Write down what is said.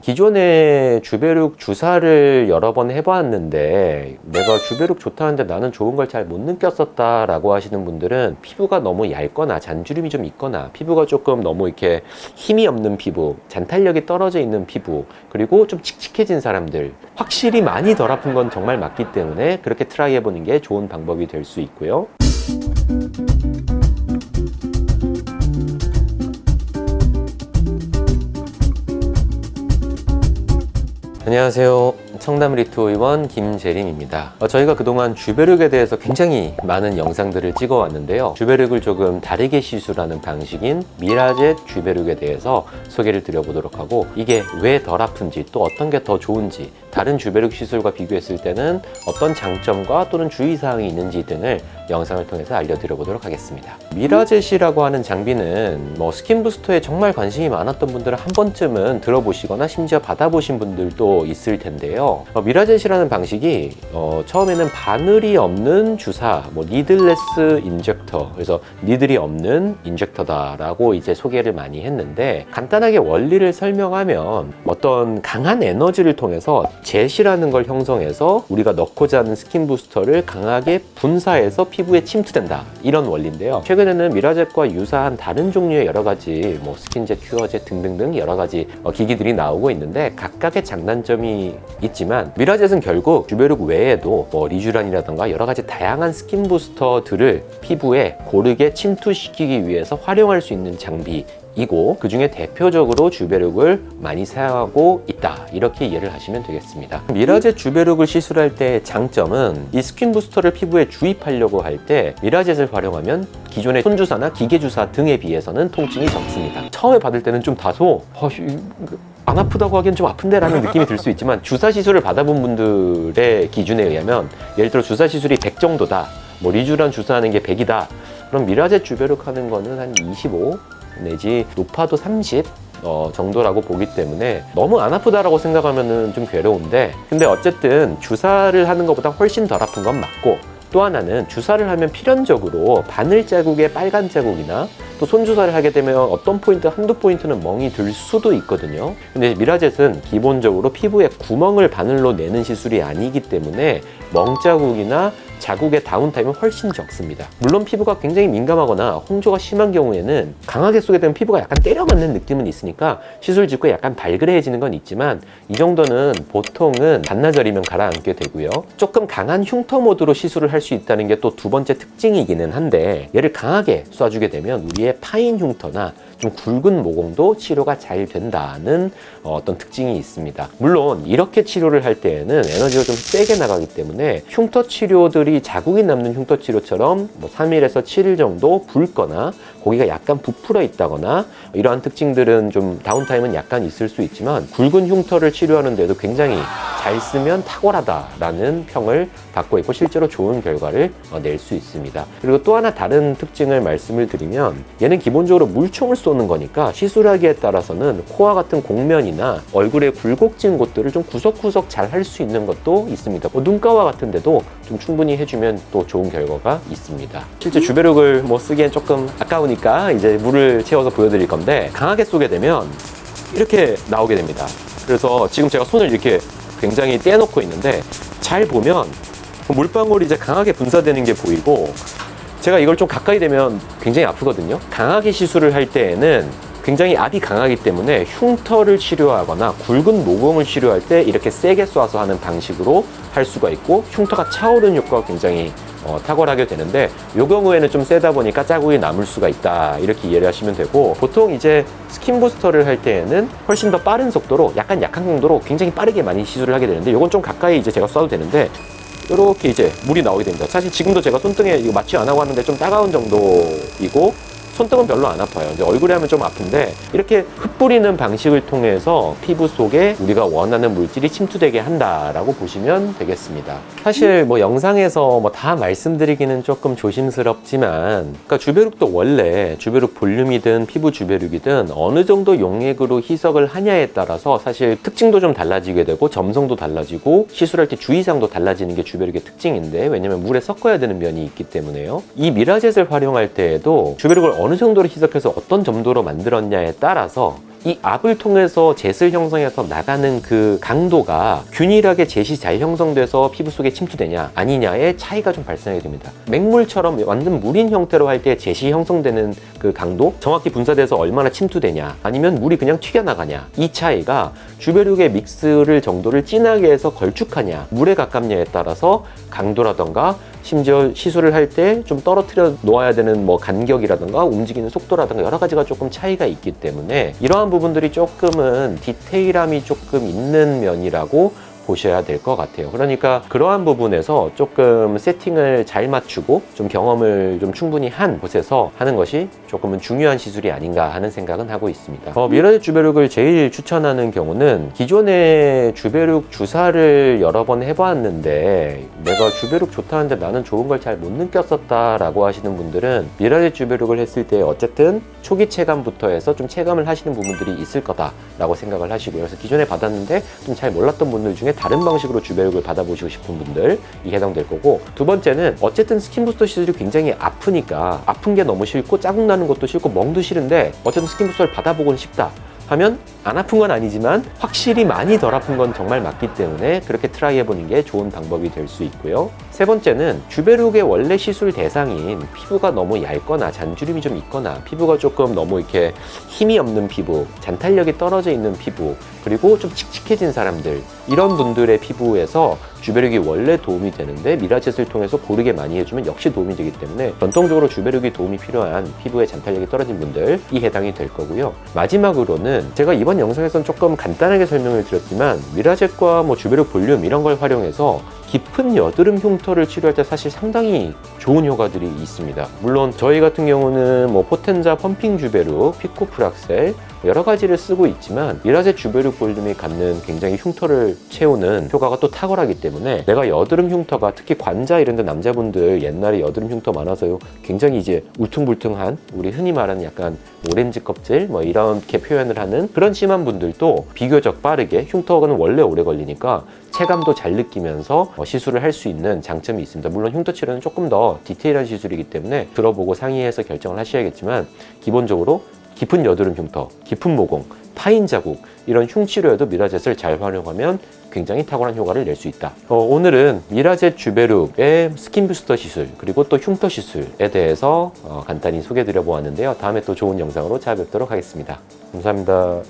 기존에 주베룩 주사를 여러 번 해봤는데 내가 주베룩 좋다는데 나는 좋은 걸 잘 못 느꼈었다 라고 하시는 분들은 피부가 너무 얇거나 잔주름이 좀 있거나 피부가 조금 너무 이렇게 힘이 없는 피부, 잔탄력이 떨어져 있는 피부, 그리고 좀 칙칙해진 사람들, 확실히 많이 덜 아픈 건 정말 맞기 때문에 그렇게 트라이 해보는 게 좋은 방법이 될 수 있고요. 안녕하세요. 청담 리투의원 김재림입니다. 저희가 그동안 주베룩에 대해서 굉장히 많은 영상들을 찍어 왔는데요. 주베룩을 조금 다르게 시술하는 방식인 미라젯 주베룩에 대해서 소개를 드려보도록 하고, 이게 왜 덜 아픈지, 또 어떤 게 더 좋은지, 다른 주베룩 시술과 비교했을 때는 어떤 장점과 또는 주의사항이 있는지 등을 영상을 통해서 알려드려보도록 하겠습니다. 미라젯이라고 하는 장비는 스킨 부스터에 정말 관심이 많았던 분들은 한 번쯤은 들어보시거나 심지어 받아보신 분들도 있을 텐데요. 미라젯이라는 방식이 처음에는 바늘이 없는 주사, 니들레스 인젝터, 그래서 니들이 없는 인젝터다라고 이제 소개를 많이 했는데, 간단하게 원리를 설명하면 어떤 강한 에너지를 통해서 젯이라는 걸 형성해서 우리가 넣고자 하는 스킨 부스터를 강하게 분사해서 피부에 침투된다, 이런 원리인데요. 최근에는 미라젯과 유사한 다른 종류의 여러 가지 스킨젯, 큐어젯 등등등 여러 가지 기기들이 나오고 있는데 각각의 장단점이 있지만, 미라젯은 결국 주베룩 외에도 리쥬란이라던가 여러 가지 다양한 스킨 부스터들을 피부에 고르게 침투시키기 위해서 활용할 수 있는 장비이고, 그 중에 대표적으로 주베룩을 많이 사용하고 있다, 이렇게 이해를 하시면 되겠습니다. 미라젯 주베룩을 시술할 때의 장점은 이 스킨 부스터를 피부에 주입하려고 할 때 미라젯을 활용하면 기존의 손주사나 기계주사 등에 비해서는 통증이 적습니다. 처음에 받을 때는 좀 다소 안 아프다고 하기엔 좀 아픈데 라는 느낌이 들 수 있지만, 주사 시술을 받아본 분들의 기준에 의하면 예를 들어 주사 시술이 100 정도다, 리쥬란 주사하는 게 100이다, 그럼 미라젯 주베룩 하는 거는 한 25 내지 높아도 30 정도라고 보기 때문에 너무 안 아프다라고 생각하면 좀 괴로운데, 근데 어쨌든 주사를 하는 것보다 훨씬 덜 아픈 건 맞고, 또 하나는 주사를 하면 필연적으로 바늘 자국의 빨간 자국이나 또 손주사를 하게 되면 어떤 포인트, 한두 포인트는 멍이 들 수도 있거든요. 근데 미라젯은 기본적으로 피부에 구멍을 바늘로 내는 시술이 아니기 때문에 멍 자국이나 자국의 다운타임은 훨씬 적습니다. 물론 피부가 굉장히 민감하거나 홍조가 심한 경우에는 강하게 쏘게 되면 피부가 약간 때려맞는 느낌은 있으니까 시술 직후에 약간 발그레해지는 건 있지만, 이 정도는 보통은 반나절이면 가라앉게 되고요. 조금 강한 흉터 모드로 시술을 할 수 있다는 게 또 두 번째 특징이기는 한데, 얘를 강하게 쏴주게 되면 우리의 파인 흉터나 좀 굵은 모공도 치료가 잘 된다는 어떤 특징이 있습니다. 물론 이렇게 치료를 할 때에는 에너지가 좀 세게 나가기 때문에 흉터 치료들이 자국이 남는 흉터 치료처럼 3일에서 7일 정도 붉거나 고기가 약간 부풀어 있다거나 이러한 특징들은 좀 다운타임은 약간 있을 수 있지만, 굵은 흉터를 치료하는데도 굉장히 잘 쓰면 탁월하다라는 평을 받고 있고 실제로 좋은 결과를 낼 수 있습니다. 그리고 또 하나 다른 특징을 말씀을 드리면, 얘는 기본적으로 물총을 쏘는 거니까 시술하기에 따라서는 코와 같은 곡면이나 얼굴의 굴곡진 곳들을 좀 구석구석 잘 할 수 있는 것도 있습니다. 눈가와 같은 데도 좀 충분히 해주면 또 좋은 결과가 있습니다. 실제 주베룩을 쓰기엔 조금 아까우니까 이제 물을 채워서 보여드릴 건데, 강하게 쏘게 되면 이렇게 나오게 됩니다. 그래서 지금 제가 손을 이렇게 굉장히 떼놓고 있는데, 잘 보면 물방울이 이제 강하게 분사되는 게 보이고, 제가 이걸 좀 가까이 대면 굉장히 아프거든요. 강하게 시술을 할 때에는 굉장히 압이 강하기 때문에 흉터를 치료하거나 굵은 모공을 치료할 때 이렇게 세게 쏴서 하는 방식으로 할 수가 있고, 흉터가 차오르는 효과가 굉장히 탁월하게 되는데, 이 경우에는 좀 세다 보니까 자국이 남을 수가 있다, 이렇게 이해를 하시면 되고, 보통 이제 스킨 부스터를 할 때에는 훨씬 더 빠른 속도로 약간 약한 강도로 굉장히 빠르게 많이 시술을 하게 되는데, 이건 좀 가까이 이제 제가 쏴도 되는데 이렇게 이제 물이 나오게 됩니다. 사실 지금도 제가 손등에 이거 맞지 않아 하는데 좀 따가운 정도이고, 손등은 별로 안 아파요. 이제 얼굴에 하면 좀 아픈데, 이렇게 흩뿌리는 방식을 통해서 피부 속에 우리가 원하는 물질이 침투되게 한다라고 보시면 되겠습니다. 사실 영상에서 다 말씀드리기는 조금 조심스럽지만, 그러니까 주베룩도 원래 주베룩 볼륨이든 피부 주베룩이든 어느 정도 용액으로 희석을 하냐에 따라서 사실 특징도 좀 달라지게 되고 점성도 달라지고 시술할 때 주의사항도 달라지는 게 주베룩의 특징인데, 왜냐면 물에 섞어야 되는 면이 있기 때문에요. 이 미라젯을 활용할 때에도 주베룩을 어느 정도로 희석해서 어떤 점도로 만들었냐에 따라서 이 압을 통해서 젯을 형성해서 나가는 그 강도가 균일하게 젯이 잘 형성돼서 피부 속에 침투되냐 아니냐의 차이가 좀 발생하게 됩니다. 맹물처럼 완전 물인 형태로 할 때 젯이 형성되는 그 강도, 정확히 분사돼서 얼마나 침투되냐, 아니면 물이 그냥 튀겨나가냐, 이 차이가 주베르의 믹스를 정도를 진하게 해서 걸쭉하냐, 물에 가깝냐에 따라서 강도라던가 심지어 시술을 할 때 좀 떨어뜨려 놓아야 되는 뭐 간격이라든가 움직이는 속도라든가 여러 가지가 조금 차이가 있기 때문에 이러한 부분들이 조금은 디테일함이 조금 있는 면이라고 보셔야 될 것 같아요. 그러니까 그러한 부분에서 조금 세팅을 잘 맞추고 좀 경험을 좀 충분히 한 곳에서 하는 것이 조금은 중요한 시술이 아닌가 하는 생각은 하고 있습니다. 미라젯 주베룩을 제일 추천하는 경우는 기존에 주베룩 주사를 여러 번 해봤는데 내가 주베룩 좋다는데 나는 좋은 걸 잘 못 느꼈었다 라고 하시는 분들은 미라젯 주베룩을 했을 때 어쨌든 초기 체감부터 해서 좀 체감을 하시는 부분들이 있을 거다 라고 생각을 하시고요. 그래서 기존에 받았는데 좀 잘 몰랐던 분들 중에 다른 방식으로 주베룩을 받아보시고 싶은 분들이 해당될 거고, 두 번째는 어쨌든 스킨부스터 시술이 굉장히 아프니까 아픈 게 너무 싫고 자국 나는 것도 싫고 멍도 싫은데 어쨌든 스킨부스터를 받아보고는 싶다 하면 안 아픈 건 아니지만 확실히 많이 덜 아픈 건 정말 맞기 때문에 그렇게 트라이 해보는 게 좋은 방법이 될 수 있고요. 세 번째는 주베룩의 원래 시술 대상인 피부가 너무 얇거나 잔주름이 좀 있거나 피부가 조금 너무 이렇게 힘이 없는 피부, 잔탄력이 떨어져 있는 피부, 그리고 좀 칙칙해진 사람들, 이런 분들의 피부에서 주베룩이 원래 도움이 되는데 미라젯을 통해서 고르게 많이 해주면 역시 도움이 되기 때문에 전통적으로 주베룩이 도움이 필요한 피부의 잔탄력이 떨어진 분들이 해당이 될 거고요. 마지막으로는 제가 이번 영상에서는 조금 간단하게 설명을 드렸지만 미라젯과 뭐 주베룩 볼륨 이런 걸 활용해서 깊은 여드름 흉터를 치료할 때 사실 상당히 좋은 효과들이 있습니다. 물론 저희 같은 경우는 뭐 포텐자 펌핑 주베룩, 피코프락셀 여러 가지를 쓰고 있지만 미라젯 주베룩 볼륨이 갖는 굉장히 흉터를 채우는 효과가 또 탁월하기 때문에 내가 여드름 흉터가 특히 관자 이런 데 남자분들 옛날에 여드름 흉터 많아서요 굉장히 이제 울퉁불퉁한, 우리 흔히 말하는 약간 오렌지 껍질 뭐 이렇게 표현을 하는 그런 심한 분들도 비교적 빠르게, 흉터는 원래 오래 걸리니까 체감도 잘 느끼면서 시술을 할 수 있는 장점이 있습니다. 물론 흉터 치료는 조금 더 디테일한 시술이기 때문에 들어보고 상의해서 결정을 하셔야겠지만 기본적으로 깊은 여드름 흉터, 깊은 모공, 파인 자국 이런 흉치료에도 미라젯을 잘 활용하면 굉장히 탁월한 효과를 낼 수 있다. 오늘은 미라젯 주베룩의 스킨 부스터 시술 그리고 또 흉터 시술에 대해서 간단히 소개해 드려 보았는데요. 다음에 또 좋은 영상으로 찾아뵙도록 하겠습니다. 감사합니다.